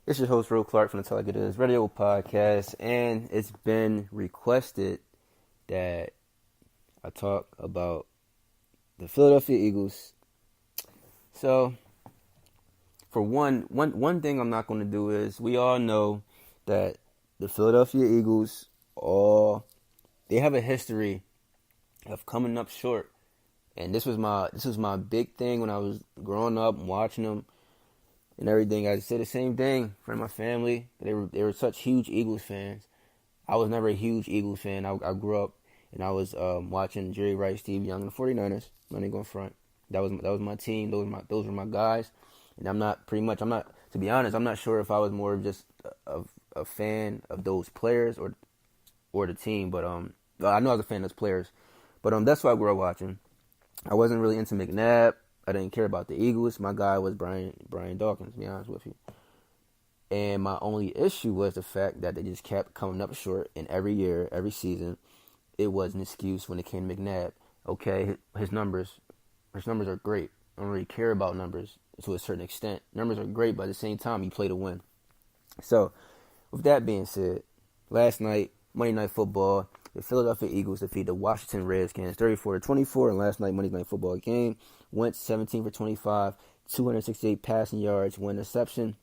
It's your host, Ro Clark from the Tell Like It Is Radio Podcast, and it's been requested that I talk about the Philadelphia Eagles. So, for one thing I'm not going to do is we all know that the Philadelphia Eagles they have a history of coming up short, and this was my big thing when I was growing up and watching them and everything. I said the same thing for my family. They were such huge Eagles fans. I was never a huge Eagles fan. I grew up and I was watching Jerry Rice, Steve Young, and the 49ers. I'm not going front. That was my team. Those were my guys. And I'm not to be honest, I'm not sure if I was more of just a fan of those players or the team. But I know I was a fan of those players. But that's what I grew up watching. I wasn't really into McNabb. I didn't care about the Eagles. My guy was Brian Dawkins, to be honest with you. And my only issue was the fact that they just kept coming up short, and every year, every season, it was an excuse when it came to McNabb. Okay, his numbers are great. I don't really care about numbers to a certain extent. Numbers are great, but at the same time, you play to win. So, with that being said, last night, Monday Night Football, the Philadelphia Eagles defeated the Washington Redskins 34-24 in last night Monday Night Football game. Went 17 for 25, 268 passing yards, one interception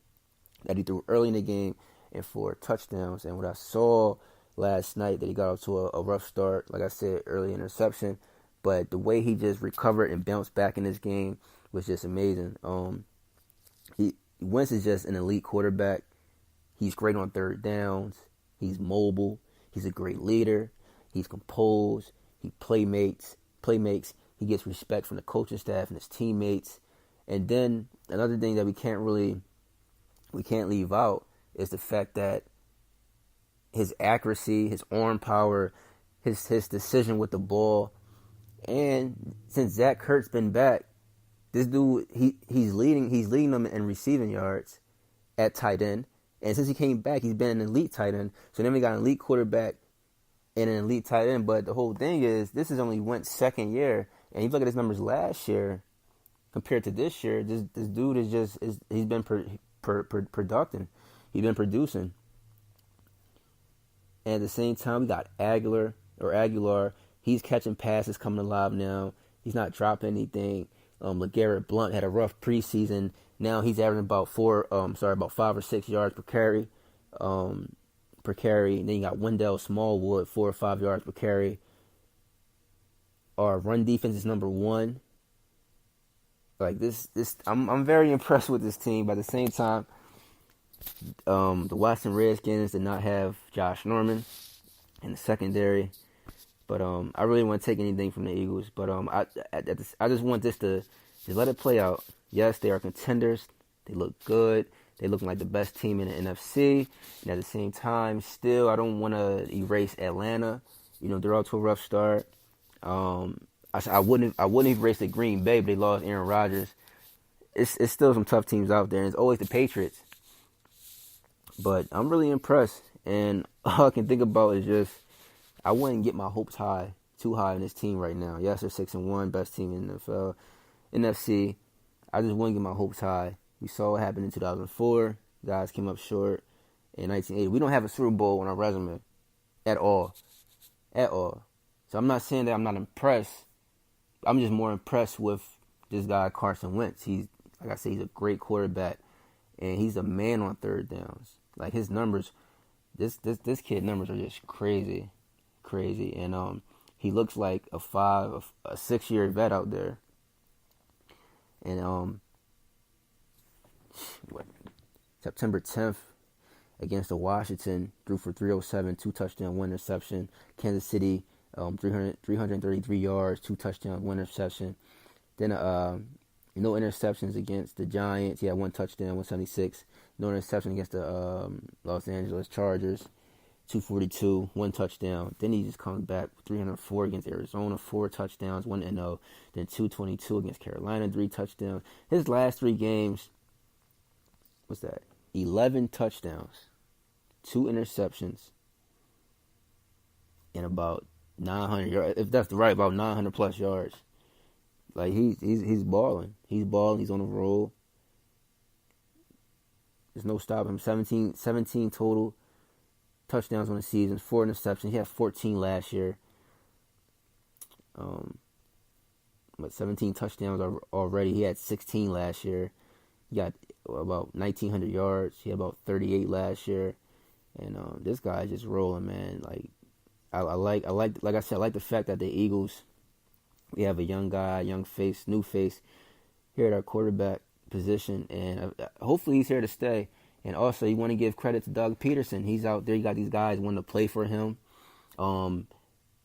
that he threw early in the game, and 4 touchdowns. And what I saw last night, that he got off to a rough start, like I said, early interception, but the way he just recovered and bounced back in this game was just amazing. Wentz is just an elite quarterback. He's great on third downs. He's mobile. He's a great leader. He's composed. He playmakes. He gets respect from the coaching staff and his teammates. And then another thing that we can't leave out is the fact that his accuracy, his arm power, his decision with the ball. And since Zach Ertz's been back, this dude he's leading them in receiving yards at tight end. And since he came back, he's been an elite tight end. So then we got an elite quarterback and an elite tight end. But the whole thing is, this is only Wentz's second year. And you look at his numbers last year compared to this year, this dude he's been producing. He's been producing. And at the same time, we got Aguilar. He's catching passes coming alive now. He's not dropping anything. LeGarrette Blount had a rough preseason. Now he's averaging about 5 or 6 yards per carry. And then you got Wendell Smallwood, 4 or 5 yards per carry. Our run defense is number 1. Like this, I'm very impressed with this team. But at the same time, the Washington Redskins did not have Josh Norman in the secondary. But I really want to take anything from the Eagles. But I just want this to just let it play out. Yes, they are contenders. They look good. They look like the best team in the NFC. And at the same time, still, I don't want to erase Atlanta. They're off to a rough start. I wouldn't erase the Green Bay, but they lost Aaron Rodgers. It's still some tough teams out there, and it's always the Patriots. But I'm really impressed, and all I can think about is just I wouldn't get my hopes too high in this team right now. Yes, they're 6-1, best team in the NFL, NFC. I just wouldn't get my hopes high. We saw what happened in 2004. Guys came up short in 1980. We don't have a Super Bowl on our resume at all. So I'm not saying that I'm not impressed. I'm just more impressed with this guy, Carson Wentz. He's a great quarterback, and he's a man on third downs. Like his numbers, this kid numbers are just crazy, and he looks like a 6-year vet out there. And September 10th against the Washington, threw for 307, 2 touchdowns, 1 interception. Kansas City, 333 yards, 2 touchdowns, 1 interception. Then no interceptions against the Giants. He had 1 touchdown, 176. No interception against the Los Angeles Chargers, 242, 1 touchdown. Then he just comes back 304 against Arizona, 4 touchdowns, 1 NO. Then 222 against Carolina, 3 touchdowns. His last 3 games, what's that? 11 touchdowns, 2 interceptions, and about 900 yards. If that's right, about 900 plus yards. Like he's balling. He's balling. He's on a roll. There's no stopping him. 17 total touchdowns on the season, 4 interceptions. He had 14 last year. 17 touchdowns already. He had 16 last year. He got about 1,900 yards. He had about 38 last year. And this guy's just rolling, man. Like I like I said, I like the fact that the Eagles, we have a young guy, young face, new face here at our quarterback position, and hopefully he's here to stay. And also, you want to give credit to Doug Peterson. He's out there. You got these guys wanting to play for him, and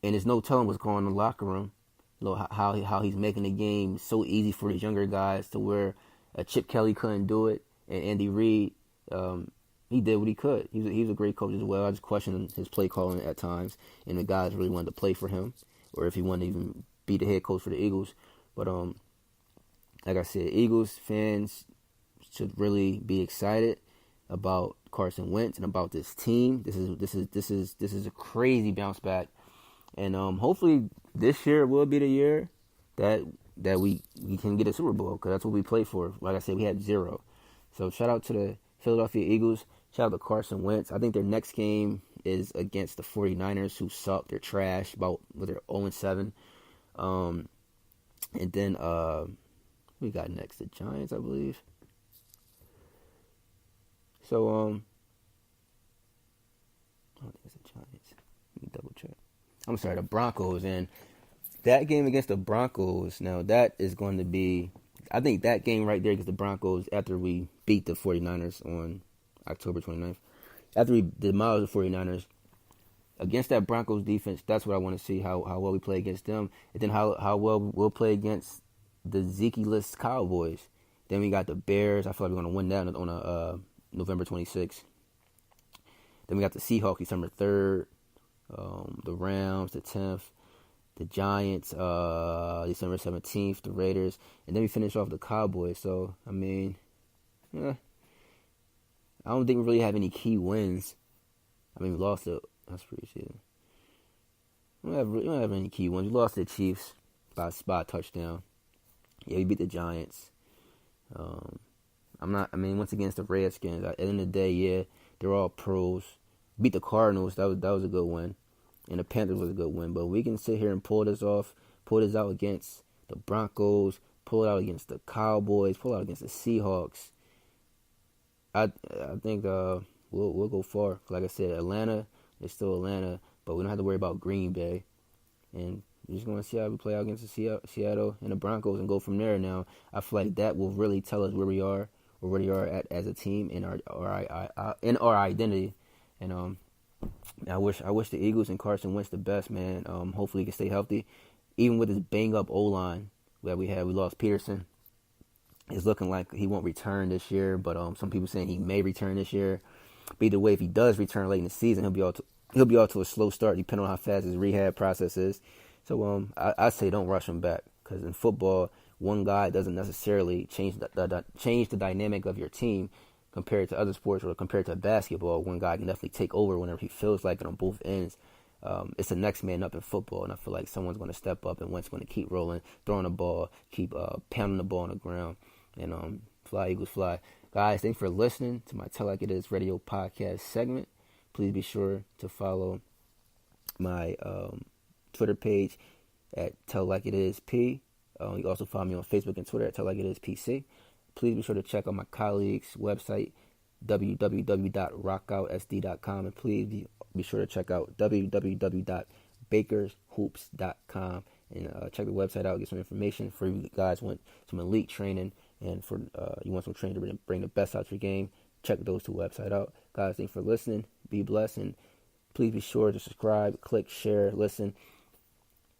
there's no telling what's going on in the locker room. You know how he's making the game so easy for these younger guys to where Chip Kelly couldn't do it, and Andy Reid, he did what he could. He was a great coach as well. I just questioned his play calling at times, and the guys really wanted to play for him, or if he wanted to even be the head coach for the Eagles. But like I said, Eagles fans should really be excited about Carson Wentz and about this team. This is a crazy bounce back, and hopefully this year will be the year that we can get a Super Bowl, because that's what we played for. Like I said, we had 0. So shout out to the Philadelphia Eagles. Shout out to Carson Wentz. I think their next game is against the 49ers, who suck. They're trash. They're 0-7. And then we got next the Giants, I believe. So I don't think it's the Giants. Let me double check. I'm sorry, the Broncos. And that game against the Broncos, now that is going to be, I think that game right there against the Broncos, after we beat the 49ers on October 29th, after we demolished the 49ers, against that Broncos defense, that's what I want to see, how well we play against them, and then how well we'll play against the Zeke-less Cowboys. Then we got the Bears. I feel like we're going to win that on November 26th. Then we got the Seahawks December 3rd, the Rams the 10th, the Giants December 17th, the Raiders, and then we finish off the Cowboys. So, I mean, I don't think we really have any key wins. I mean, we lost that's preseason. We don't have any key wins. We lost to the Chiefs by a touchdown. Yeah, we beat the Giants. Once again, it's the Redskins. At the end of the day, yeah, they're all pros. Beat the Cardinals. That was a good win. And the Panthers was a good win. But we can sit here and pull this out against the Broncos, pull it out against the Cowboys, pull it out against the Seahawks. I think we'll go far. Like I said, Atlanta is still Atlanta, but we don't have to worry about Green Bay. And we're just going to see how we play out against the Seattle and the Broncos and go from there. Now, I feel like that will really tell us where we are or where we are at as a team in our identity. And I wish the Eagles and Carson Wentz the best, man. Hopefully he can stay healthy. Even with his bang-up O-line that we lost Peterson. It's looking like he won't return this year, but some people saying he may return this year. But either way, if he does return late in the season, he'll be off to a slow start, depending on how fast his rehab process is. So I say don't rush him back, because in football, one guy doesn't necessarily change the dynamic of your team compared to other sports, or compared to basketball. One guy can definitely take over whenever he feels like it on both ends. It's the next man up in football, and I feel like someone's going to step up, and Wentz going to keep rolling, throwing the ball, keep pounding the ball on the ground, and fly, Eagles, fly. Guys, thanks for listening to my Tell Like It Is radio podcast segment. Please be sure to follow my Twitter page at Tell Like It Is P. You can also follow me on Facebook and Twitter at Tell Like It Is PC. Please be sure to check out my colleague's website, www.rockoutsd.com, and please be sure to check out www.bakershoops.com and check the website out, get some information for you guys want some elite training, and for you want some training to bring the best out your game. Check those two websites out. Guys, thanks for listening. Be blessed, and please be sure to subscribe, click, share, listen.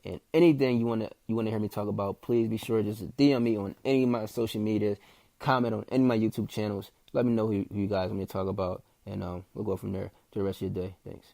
And anything you want to hear me talk about, please be sure to just DM me on any of my social medias, comment on any of my YouTube channels. Let me know who you guys want me to talk about, and we'll go from there to the rest of your day. Thanks.